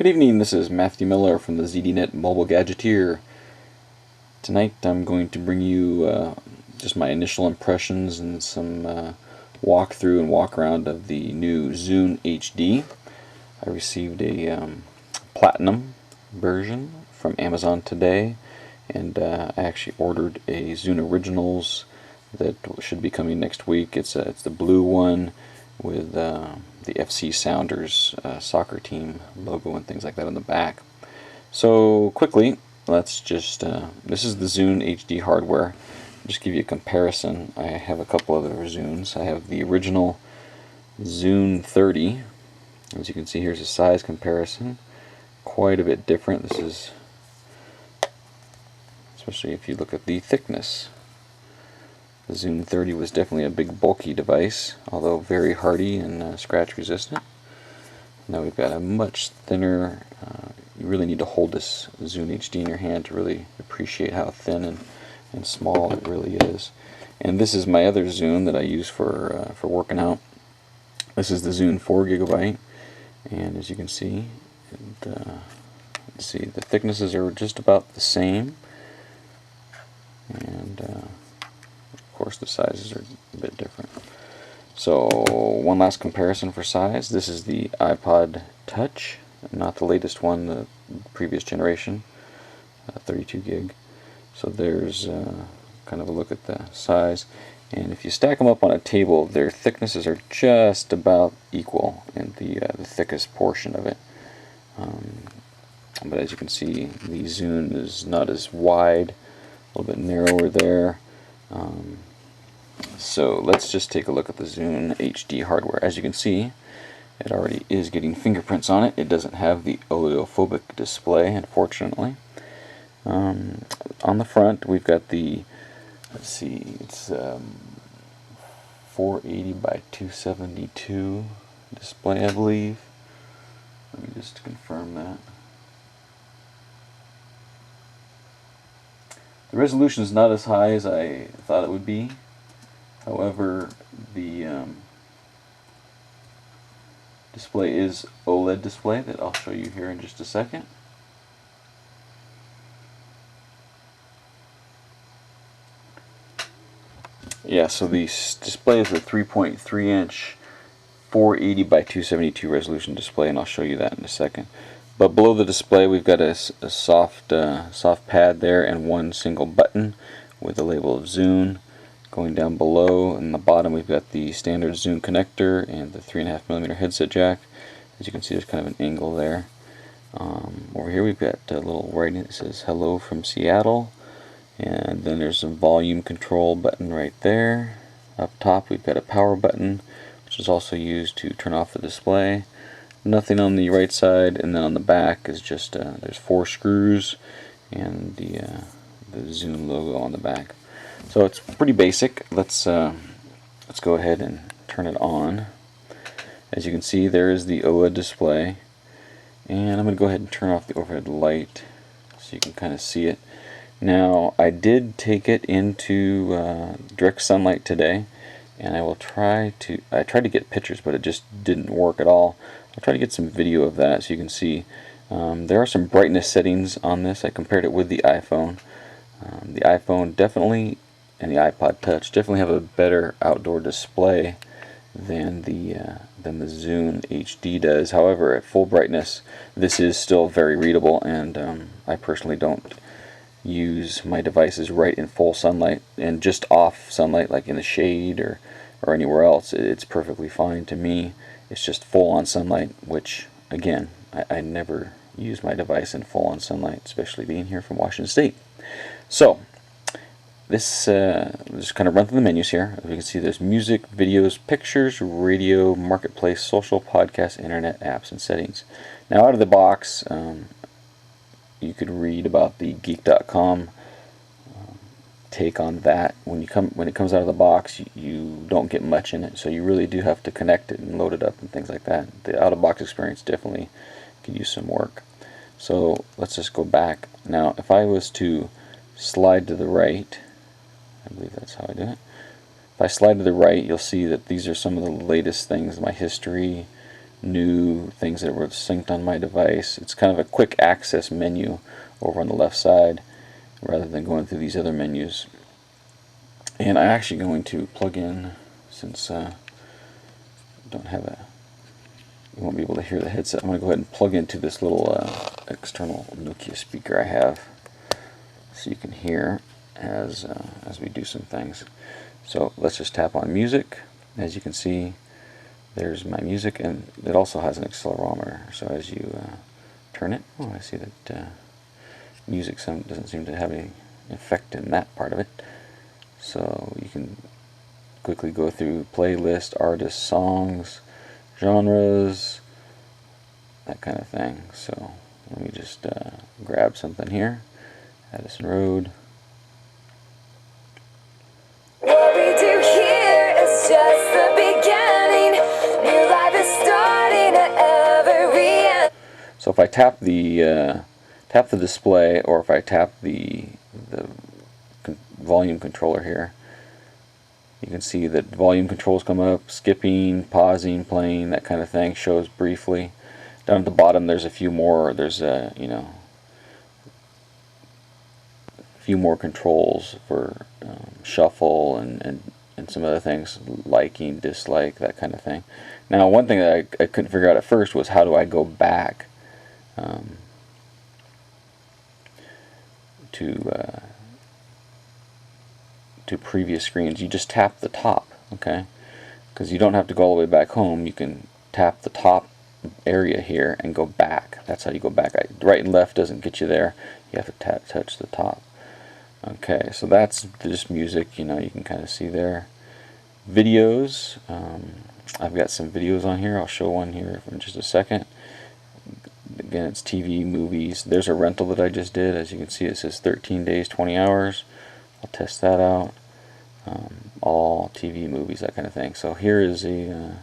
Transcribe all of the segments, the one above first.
Good evening, this is Matthew Miller from the ZDNet Mobile Gadgeteer. Tonight I'm going to bring you just my initial impressions and some walkthrough and walk around of the new Zune HD. I received a Platinum version from Amazon today, and I actually ordered a Zune Originals that should be coming next week. It's the blue one with the FC Sounders soccer team logo and things like that on the back. So quickly, let's just this is the Zune HD hardware. Just give you a comparison. I have a couple other Zunes. I have the original Zune 30. As you can see, here's a size comparison. Quite a bit different. This is, especially if you look at the thickness. The Zune 30 was definitely a big bulky device, although very hardy and scratch resistant. Now we've got a much thinner, you really need to hold this Zune HD in your hand to really appreciate how thin and small it really is. And this is my other Zune that I use for working out. This is the Zune 4GB, and as you can see, let's see, the thicknesses are just about the same, and of course the sizes are a bit different. So one last comparison for size. This is the iPod Touch, not the latest one, the previous generation, 32 gig. So there's kind of a look at the size. And if you stack them up on a table, their thicknesses are just about equal in the thickest portion of it. But as you can see, the Zune is not as wide, a little bit narrower there. So let's just take a look at the Zune HD hardware. As you can see, it already is getting fingerprints on it. It doesn't have the oleophobic display, unfortunately. On the front, we've got the, let's see, it's 480 by 272 display, I believe. Let me just confirm that. The resolution is not as high as I thought it would be. However, the display is OLED display that I'll show you here in just a second. Yeah, so the display is a 3.3 inch 480 by 272 resolution display, and I'll show you that in a second. But below the display, we've got a soft pad there and one single button with the label of Zune. Going down below, in the bottom, we've got the standard Zune connector and the 3.5mm headset jack. As you can see, there's kind of an angle there. Over here, we've got a little writing that says "Hello from Seattle," and then there's a volume control button right there. Up top, we've got a power button, which is also used to turn off the display. Nothing on the right side, and then on the back is just there's 4 screws and the Zune logo on the back. So it's pretty basic. Let's go ahead and turn it on. As you can see, there is the OLED display, and I'm going to go ahead and turn off the overhead light so you can kind of see it. Now, I did take it into direct sunlight today, and I tried to get pictures, but it just didn't work at all. I'll try to get some video of that so you can see. There are some brightness settings on this. I compared it with the iPhone. The iPhone definitely, and the iPod Touch definitely have a better outdoor display than the Zune HD does. However, at full brightness, this is still very readable, and I personally don't use my devices right in full sunlight, and just off sunlight, like in the shade or anywhere else. It's perfectly fine to me. It's just full on sunlight, which again, I never use my device in full on sunlight, especially being here from Washington State. So this just kind of run through the menus here. As you can see, there's music, videos, pictures, radio, marketplace, social, podcast, internet, apps, and settings. Now, out of the box, you could read about the geek.com take on that. When it comes out of the box, you don't get much in it, so you really do have to connect it and load it up and things like that. The out-of-box experience definitely could use some work. So let's just go back. Now, if I was to slide to the right, I believe that's how I do it. If I slide to the right, you'll see that these are some of the latest things, my history, new things that were synced on my device. It's kind of a quick access menu over on the left side rather than going through these other menus. And I'm actually going to plug in, since I don't have a, you won't be able to hear the headset, I'm going to go ahead and plug into this little external Nokia speaker I have so you can hear as we do some things. So let's just tap on music. As you can see, there's my music, and it also has an accelerometer. So as you turn it, oh, I see that music doesn't seem to have any effect in that part of it. So you can quickly go through playlist, artists, songs, genres, that kind of thing. So let me just grab something here. Addison Road. What we do here is just the beginning. New life is starting at every end. So if I tap the display, or if I tap the volume controller here, you can see that volume controls come up, skipping, pausing, playing, that kind of thing shows briefly. Down at the bottom there's a few more, there's a few more controls for shuffle and some other things, liking, dislike, that kind of thing. Now one thing that I couldn't figure out at first was how do I go back to previous screens. You just tap the top, okay? Because you don't have to go all the way back home. You can tap the top area here and go back. That's how you go back. Right and left doesn't get you there. You have to touch the top. Okay, so that's just music. You can kind of see there. Videos. I've got some videos on here. I'll show one here in just a second. Again, it's TV, movies. There's a rental that I just did. As you can see, it says 13 days, 20 hours. I'll test that out. All TV, movies, that kind of thing. So here is the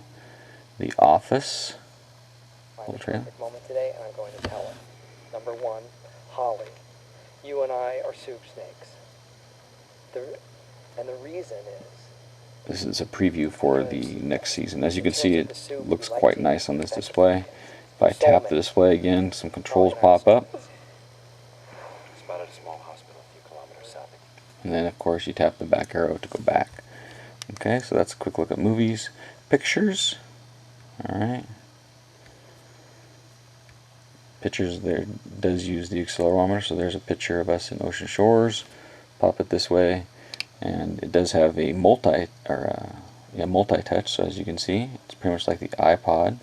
Office. Find a perfect moment today, and I'm going to tell it. Number one, Holly, you and I are soup snakes. And the reason is... This is a preview for the next season. As you can see, it looks quite nice on this display. If I tap the display again, some controls pop up. Spotted a small hospital a few kilometers south. And then, of course, you tap the back arrow to go back. Okay, so that's a quick look at movies. Pictures. Alright. Pictures there does use the accelerometer, so there's a picture of us in Ocean Shores. Pop it this way, and it does have a multi-touch, so as you can see, it's pretty much like the iPod.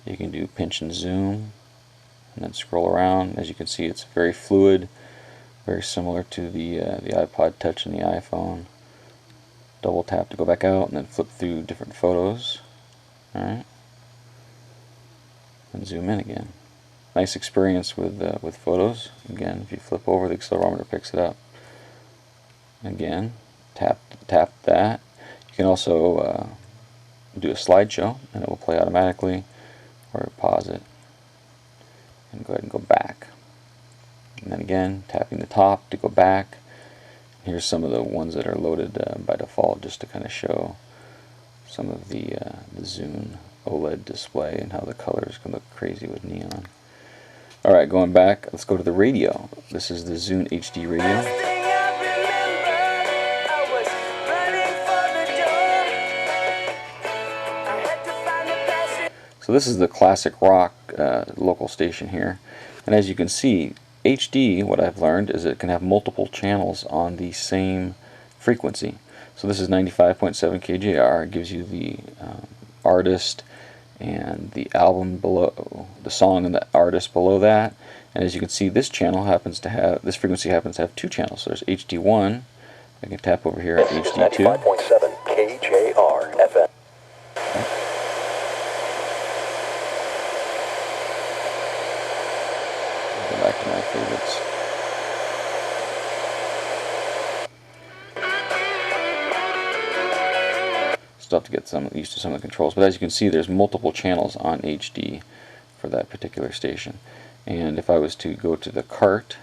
You can do pinch and zoom, and then scroll around. As you can see, it's very fluid, very similar to the iPod Touch and the iPhone. Double tap to go back out, and then flip through different photos. Alright. And zoom in again. Nice experience with photos. Again, if you flip over, the accelerometer picks it up. Again, tap that. You can also do a slideshow, and it will play automatically, or pause it and go ahead and go back. And then again, tapping the top to go back. Here's some of the ones that are loaded by default, just to kind of show some of the Zune OLED display and how the colors can look crazy with neon. Alright, going back, let's go to the radio. This is the Zune HD radio. So this is the classic rock local station here. And as you can see, HD, what I've learned, is it can have multiple channels on the same frequency. So this is 95.7 KJR. It gives you the artist and the album below, the song and the artist below that. And as you can see, this channel happens to have, this frequency happens to have two channels. So there's HD1. I can tap over here at HD2. 95.7 KJR FM. Go back to my favorites. Still have to get used to some of the controls, but as you can see, there's multiple channels on HD for that particular station. And if I was to go to the cart,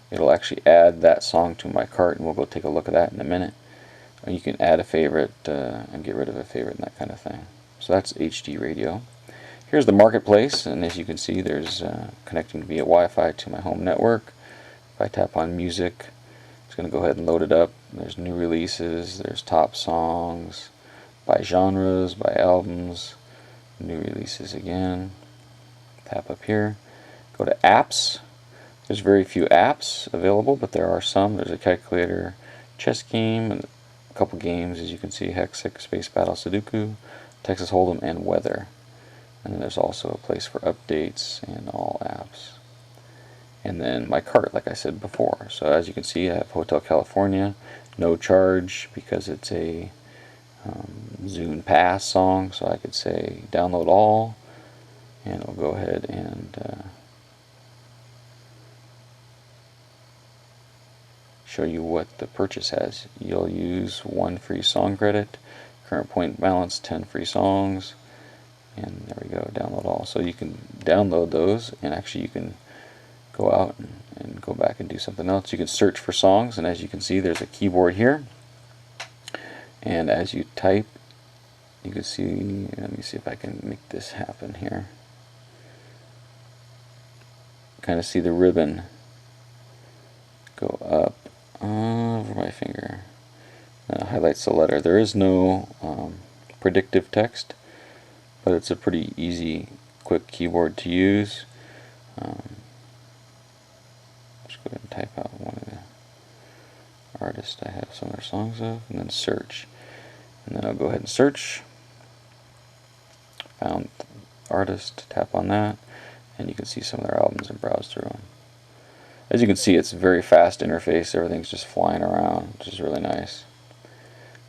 it'll actually add that song to my cart, and we'll go take a look at that in a minute. And you can add a favorite and get rid of a favorite and that kind of thing. So that's HD radio. Here's the marketplace, and as you can see, there's connecting via Wi-Fi to my home network. If I tap on music, it's going to go ahead and load it up. There's new releases, there's top songs, by genres, by albums, new releases again. Tap up here, go to apps. There's very few apps available, but there are some. There's a calculator, chess game, and a couple games, as you can see, Hexic, Space Battle, Sudoku, Texas Hold'em, and Weather. And then there's also a place for updates and all apps. And then my cart, like I said before. So as you can see, I have Hotel California, no charge because it's a Zune Pass song. So I could say download all, and it'll go ahead and show you what the purchase has. You'll use 1 free song credit, current point balance 10 free songs, and there we go, download all. So you can download those, and actually you can go out and go back and do something else. You can search for songs, and as you can see, there's a keyboard here, and as you type, you can see, let me see if I can make this happen here. Kind of see the ribbon go up over my finger, and it highlights the letter. There is no predictive text, but it's a pretty easy, quick keyboard to use. Just go ahead and type out one of the artists I have some of their songs of, and then search. And then I'll go ahead and search. Found artist, tap on that, and you can see some of their albums and browse through them. As you can see, it's a very fast interface. Everything's just flying around, which is really nice.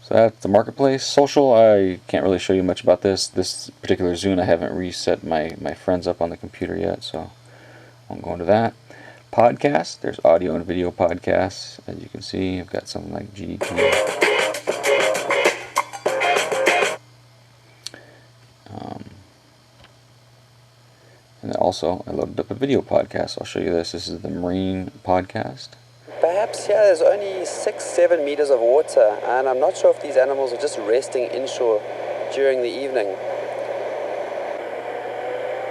So that's the marketplace. Social, I can't really show you much about this. This particular Zune, I haven't reset my friends up on the computer yet, so I won't go into that. Podcast, there's audio and video podcasts. As you can see, I've got something like GDP. And then also, I loaded up a video podcast. I'll show you this. This is the Marine podcast. Perhaps here there's only 6-7 meters of water, and I'm not sure if these animals are just resting inshore during the evening.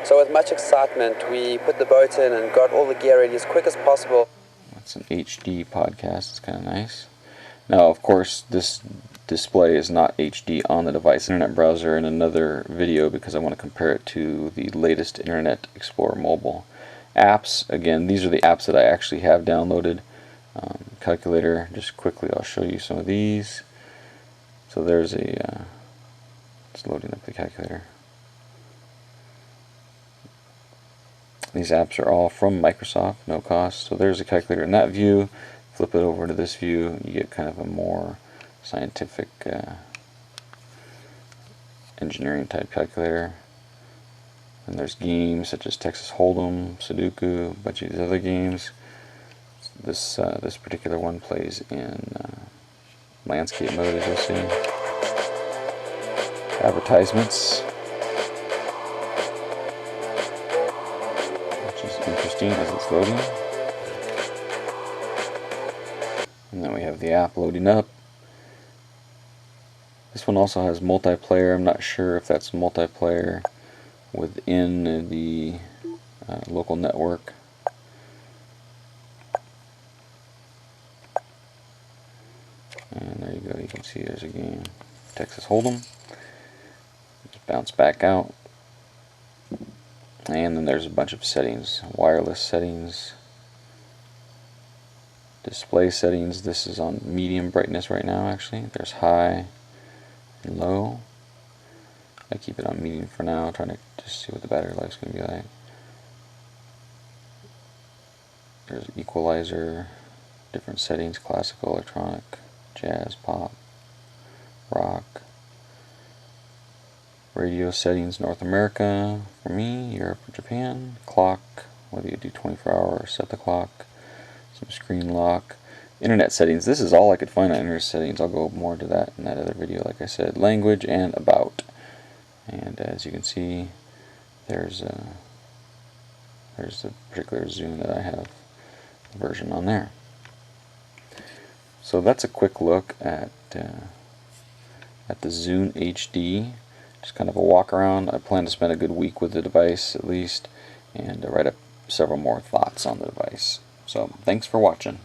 So with much excitement, we put the boat in and got all the gear ready as quick as possible. That's an HD podcast. It's kind of nice. Now, of course, this display is not HD on the device. Internet browser in another video, because I want to compare it to the latest Internet Explorer mobile. Apps, again, these are the apps that I actually have downloaded. Calculator, just quickly I'll show you some of these. So there's a, it's loading up the calculator. These apps are all from Microsoft, no cost. So there's a calculator in that view. Flip it over to this view, you get kind of a more scientific engineering type calculator. And there's games such as Texas Hold'em, Sudoku, a bunch of these other games. This particular one plays in landscape mode, as you'll see. Advertisements, which is interesting as it's loading. And then we have the app loading up. This one also has multiplayer. I'm not sure if that's multiplayer within the local network. And there you go, you can see there's a game, Texas Hold'em. Just bounce back out. And then there's a bunch of settings, wireless settings, display settings. This is on medium brightness right now, actually. There's high and low. I keep it on medium for now, trying to just see what the battery life's going to be like. There's equalizer, different settings, classical, electronic, jazz, pop, rock. Radio settings, North America for me, Europe or Japan. Clock, whether you do 24-hour or set the clock. Some screen lock. Internet settings, this is all I could find on internet settings. I'll go more into that in that other video, like I said. Language and about. And as you can see, there's a particular Zune that I have a version on there. So that's a quick look at the Zune HD. just kind of a walk around. I plan to spend a good week with the device at least, and write up several more thoughts on the device. So thanks for watching.